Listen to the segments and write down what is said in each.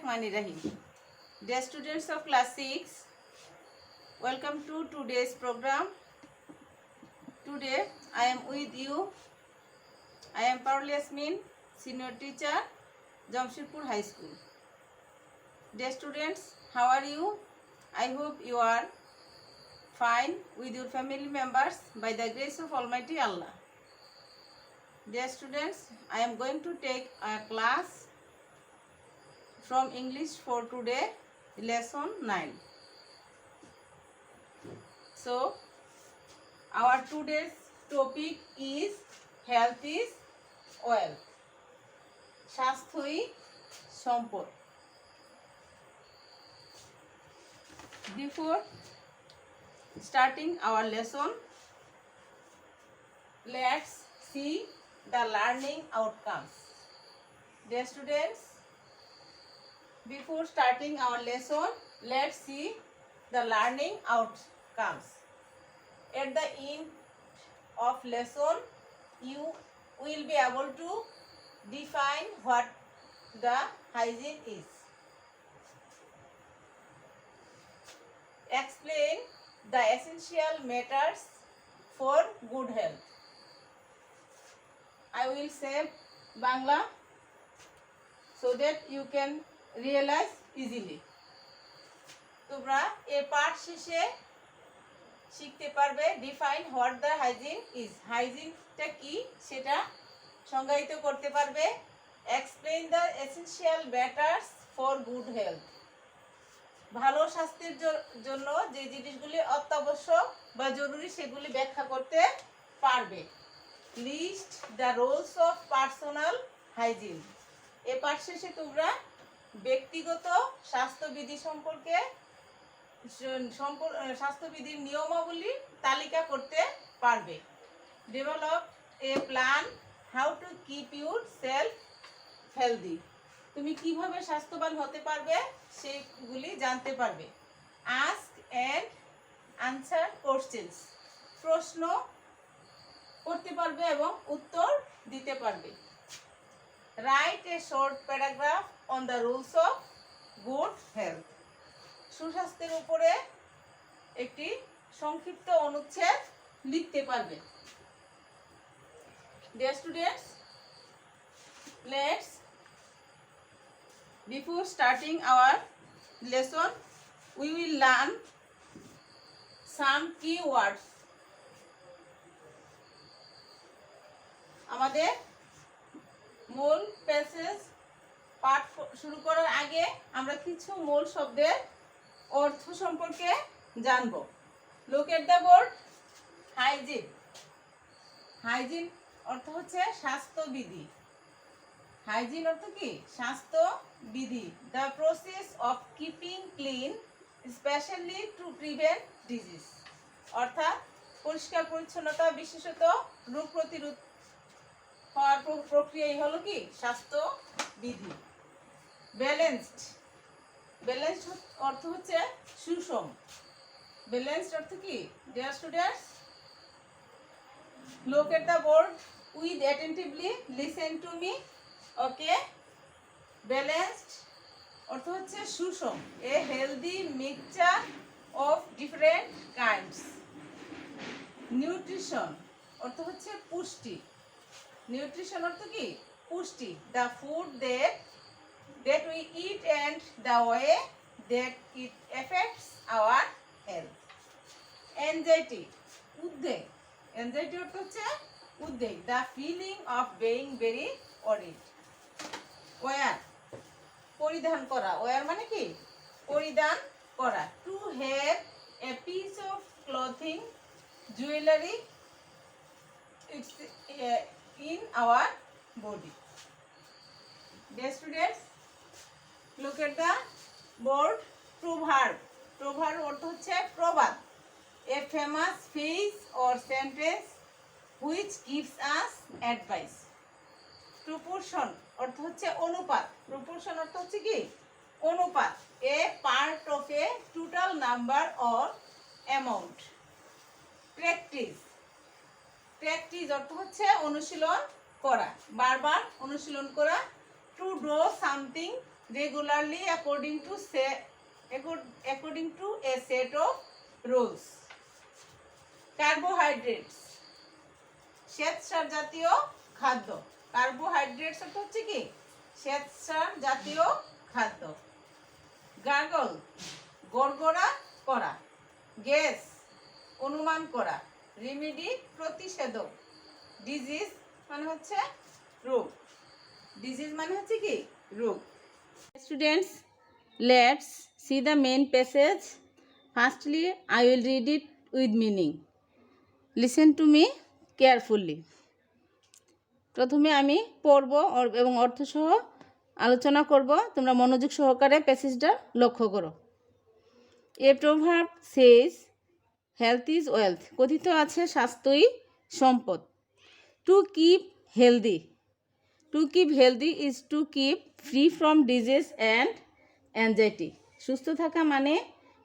Bismillahirrahmanirrahim. Dear students of class 6, welcome to today's program. Today I am with you. I am Parul Yasmin, senior teacher, Jamshedpur High School. Dear students, how are you? I hope you are fine with your family members by the grace of Almighty Allah. Dear students, I am going to take a class from English for today, lesson 9. So, our today's topic is health is wealth. স্বাস্থ্যই সম্পদ. Before starting our lesson, let's see the learning outcomes. Dear students, before starting our lesson, let's see the learning outcomes. At the end of lesson, you will be able to define what the hygiene is. Explain the essential matters for good health. I will say Bangla so that you can realize easily. তোমরা এই পাঠ শেষে শিখতে পারবে define what the hygiene is, হাইজিনটা কি সেটা সংজ্ঞায়িত করতে পারবে। Explain the essential matters for good health, ভালো স্বাস্থ্যের জন্য যে জিনিসগুলি অত্যাবশ্যক বা জরুরি সেগুলি ব্যাখ্যা করতে পারবে। List the Rolle's of personal hygiene, এ পাঠ শেষে তোমরা ব্যক্তিগত স্বাস্থ্যবিধি সম্পর্কে স্বাস্থ্যবিধির নিয়মাবলী তালিকা করতে পারবে। Develop a plan how to keep your self healthy, তুমি কিভাবে স্বাস্থ্যবান হতে পারবে সেগুলি জানতে পারবে। আস্ক অ্যান্ড আনসার কোশ্চেন্স, প্রশ্ন করতে পারবে এবং উত্তর দিতে পারবে। Write a short paragraph on the rules of good health, সুস্বাস্থ্যের উপরে একটি সংক্ষিপ্ত অনুচ্ছেদ লিখতে পারবে। Dear students, let's before starting our lesson we will learn some key words. আমাদের মূল প্যাসেজ পাঠ শুরু করার আগে আমরা কিছু মূল শব্দের অর্থ সম্পর্কে জানব। Look at the board. Hygiene, hygiene অর্থ হচ্ছে স্বাস্থ্যবিধি। হাইজিন অর্থ কি? স্বাস্থ্যবিধি। The process of keeping clean specially to prevent disease, অর্থাৎ পরিষ্কার পরিচ্ছন্নতা বিশেষত রোগ প্রতিরোধ হওয়ার প্রক্রিয়াই হলো কি? স্বাস্থ্যবিধি। ব্যালেন্সড, ব্যালেন্সড অর্থ হচ্ছে সুষম। ব্যালেন্সড অর্থ কি? Dear students, look at the board with attentively listen to me. Okay, balanced অর্থ হচ্ছে সুষম। a healthy mixture of different kinds. Nutrition অর্থ হচ্ছে পুষ্টি। নিউট্রিশন অর্থ কি? পুষ্টি। the food that we eat and the way that it affects our health. anxiety, উদ্বেগ। anxiety অর্থ হচ্ছে উদ্বেগ। the feeling of being very worried. wear, পরিধান করা। wear মানে কি? পরিধান করা। to have a piece of clothing, jewelry, it's in our body. Dear students, look at the board. proverb, proverb অর্থ হচ্ছে প্রবাদ। a famous phrase or sentence which gives us advice. proportion অর্থ হচ্ছে অনুপাত। proportion অর্থ হচ্ছে কি? অনুপাত। a part of a total number or amount. practice, practice অর্থ হচ্ছে অনুশীলন করা, বারবার অনুশীলন করা। to do something regularly according to a set of rules. Carbohydrates, শ্বেতসার জাতীয় খাদ্য। কার্বোহাইড্রেটস অর্থ হচ্ছে কি শ্বেতসার জাতীয় খাদ্য। গার্গল, গড়গড়া করা। গ্যাস, অনুমান করা। রেমেডি, প্রতিষেধক। ডিজিজ মানে হচ্ছে রোগ। ডিজিজ মানে হচ্ছে কি রোগ। Students, let's see the main passage. Firstly I will read it with meaning. Listen to me carefully. প্রথমে আমি পড়ব এবং অর্থসহ আলোচনা করব, তোমরা মনোযোগ সহকারে প্যাসেজটা লক্ষ্য করো। এ প্রভাব সেজ হেলথ ইজ ওয়েলথ, কথিত আছে স্বাস্থ্যই সম্পদ। To keep healthy, to keep healthy is to keep free from disease and anxiety, সুস্থ থাকা মানে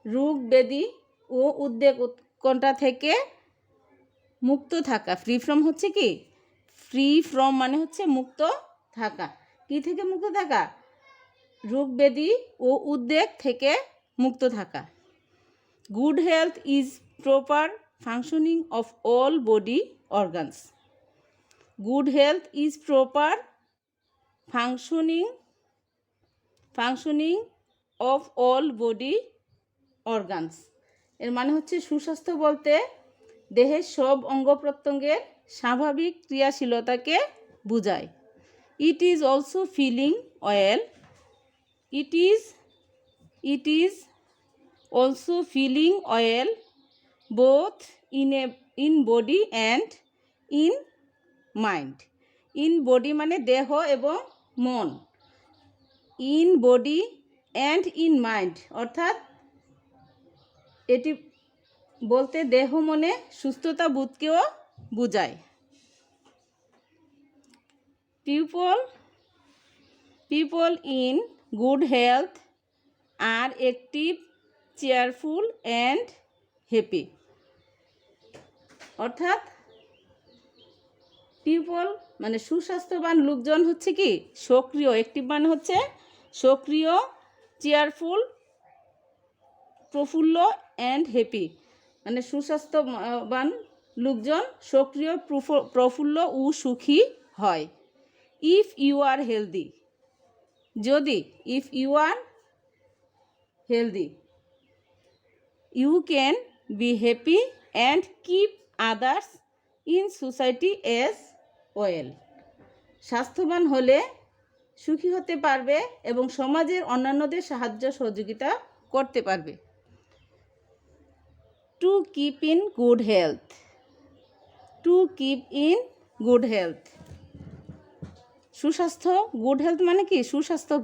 রোগ ব্যাধি ও উদ্বেগ উৎকণ্ঠা থেকে মুক্ত থাকা। ফ্রি ফ্রম হচ্ছে কি ফ্রি ফ্রম মানে হচ্ছে মুক্ত থাকা। কি থেকে মুক্ত থাকা? রোগ ব্যাধি ও উদ্বেগ থেকে মুক্ত থাকা। Good health is proper functioning of all body organs, good health is proper functioning of all body organs, এর মানে হচ্ছে সুস্বাস্থ্য বলতে দেহের সব অঙ্গ প্রত্যঙ্গের স্বাভাবিক ক্রিয়াশীলতাকে বোঝায়। It is also feeling well, it is also feeling well both in body and in mind. In body মানে দেহ এবং মন, in body and in mind অর্থাৎ এটি বলতে দেহ মনে সুস্থতা বোধকেও বোঝায়। People in good health are active, cheerful and happy, অর্থাৎ পিপল মানে সুস্বাস্থ্যবান লোকজন হচ্ছে কি সক্রিয়, অ্যাক্টিভ মানে হচ্ছে সক্রিয়, চেয়ারফুল প্রফুল্ল অ্যান্ড হ্যাপি মানে সুস্বাস্থ্যবান লোকজন সক্রিয়, প্রফুল্ল ও সুখী হয়। ইফ ইউ আর হেলদি, যদি if you are healthy you can be happy and keep others in society as well, স্বাস্থ্যবান হলে সুখী হতে পারবে এবং সমাজের অন্যান্যদের সাহায্য সহযোগিতা করতে পারবে। To keep in good health, to keep in good health, সুস্বাস্থ্য, গুড হেলথ মানে কি সুস্বাস্থ্য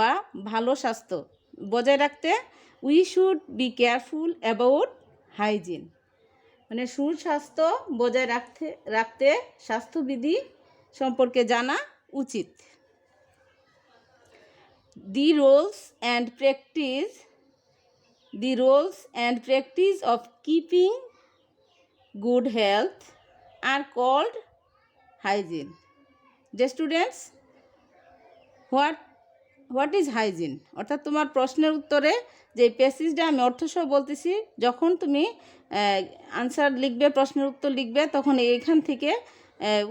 বা ভালো স্বাস্থ্য বজায় রাখতে we should be careful about hygiene, মানে সুস্বাস্থ্য বজায় রাখতে স্বাস্থ্যবিধি সম্পর্কে জানা উচিত। The roles and practice of keeping good health are called hygiene. The students, what is hygiene? অর্থাৎ তোমার প্রশ্নের উত্তরে যে প্যাসেজটা আমি অর্থসহ বলতেছি, যখন তুমি আনসার লিখবে, প্রশ্নের উত্তর লিখবে, তখন এইখান থেকে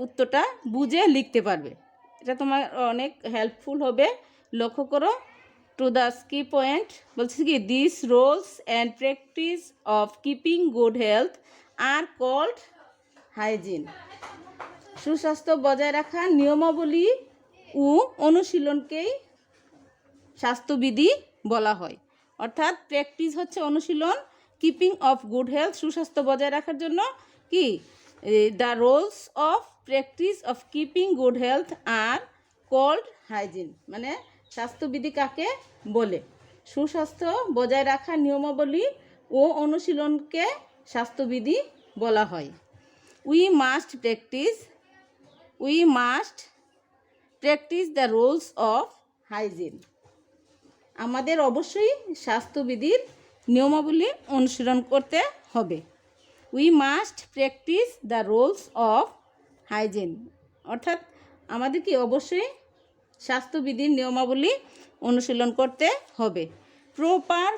উত্তরটা বুঝে লিখতে পারবে। এটা তোমার অনেক হেল্পফুল হবে। লক্ষ্য করো, টু দ্য কি পয়েন্ট বলছি কি this rules and practice of keeping good health are called hygiene, সুস্বাস্থ্য বজায় রাখার নিয়মাবলী ও অনুশীলনকেই স্বাস্থ্যবিধি বলা হয়। অর্থাৎ প্র্যাকটিস হচ্ছে অনুশীলন, কিপিং অফ গুড হেলথ সুস্বাস্থ্য বজায় রাখার জন্য কি the Rolle's of practice of keeping good health are called hygiene, মানে স্বাস্থ্যবিধি কাকে বলে? সুস্বাস্থ্য বজায় রাখার নিয়মাবলী ও অনুশীলনকে স্বাস্থ্যবিধি বলা হয়। We must practice the rules of hygiene, আমাদের অবশ্যই স্বাস্থ্যবিধির নিয়মাবলী অনুসরণ করতে হবে। We must practice the rules of hygiene, অর্থাৎ আমাদের কি অবশ্যই স্বাস্থ্যবিধির নিয়মাবলী অনুশীলন করতে হবে। প্রপার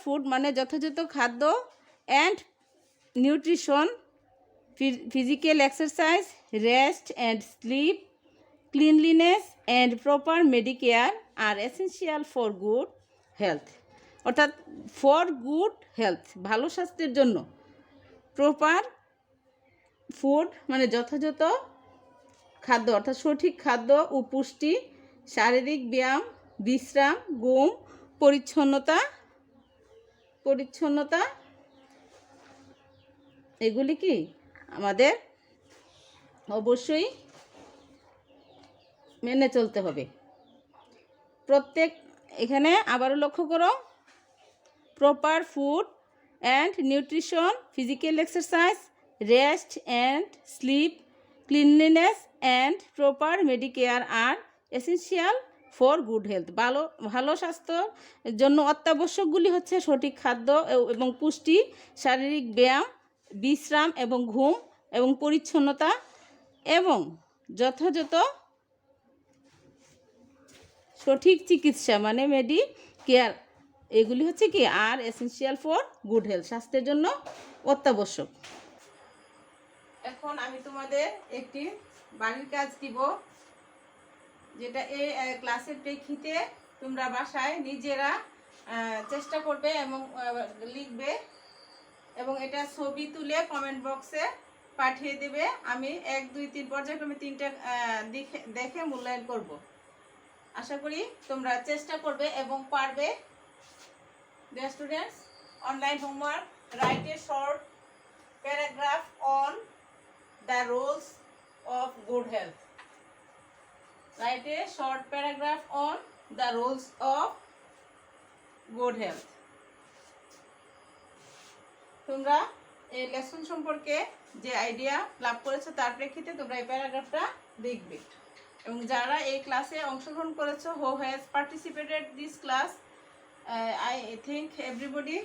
ফুড মানে যথাযথ খাদ্য, and nutrition, physical exercise, rest and sleep, cleanliness and proper medicare are essential for good health. অর্থাৎ ফর গুড হেলথ, ভালো স্বাস্থ্যের জন্য প্রপার ফুড মানে যথাযথ খাদ্য, অর্থাৎ সঠিক খাদ্য ও পুষ্টি, শারীরিক ব্যায়াম, বিশ্রাম, ঘুম, পরিচ্ছন্নতা এগুলি কি আমাদের অবশ্যই মেনে চলতে হবে। প্রত্যেক এখানে আবারও লক্ষ্য করো, proper food and nutrition, physical exercise, rest and sleep, cleanliness and proper medicare are essential for good health. ভালো স্বাস্থ্যের জন্য অত্যাবশ্যকগুলি হচ্ছে সঠিক খাদ্য এবং পুষ্টি, শারীরিক ব্যায়াম, বিশ্রাম এবং ঘুম এবং পরিচ্ছন্নতা এবং যথাযথ সঠিক চিকিৎসা মানে মেডিকেয়ার, এগুলি হচ্ছে কি আর এসেনশিয়াল ফর গুড হেলথ, স্বাস্থ্যের জন্য অত্যাবশ্যক। এখন আমি তোমাদের একটি বাড়ির কাজ দিব, যেটা এই ক্লাসের প্রেক্ষিতে তোমরা বাসায় নিজেরা চেষ্টা করবে এবং লিখবে এবং এটা ছবি তুলে কমেন্ট বক্সে পাঠিয়ে দেবে। আমি 1, 2, 3 পর্যায়ক্রমে 3টা দেখে মূল্যায়ন করব। আশা করি তোমরা চেষ্টা করবে এবং পারবে। Dear students, online homework, write a short paragraph on the roles of good health. Write a short paragraph on the roles of good health. তোমরা এই লেসন সম্পর্কে যে আইডিয়া লাভ করেছো তার প্রেক্ষিতে তোমরা এই প্যারাগ্রাফটা দেখবে এবং যারা এই ক্লাসে অংশগ্রহণ করেছো, who has participated this class, I think everybody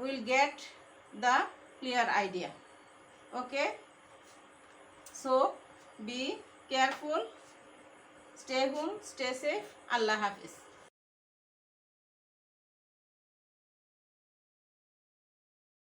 will get the clear idea. Okay, so be careful, stay home, stay safe. Allah Hafiz.